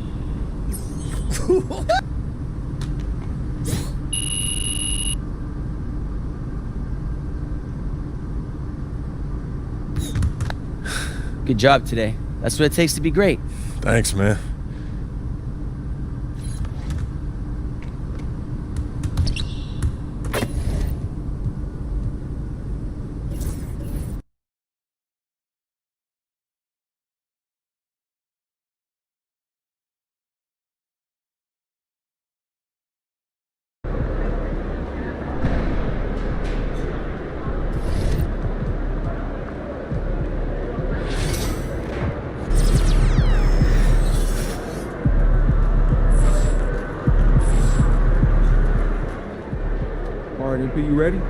Good job today. That's what it takes to be great. Thanks, man. All right, MP, you ready?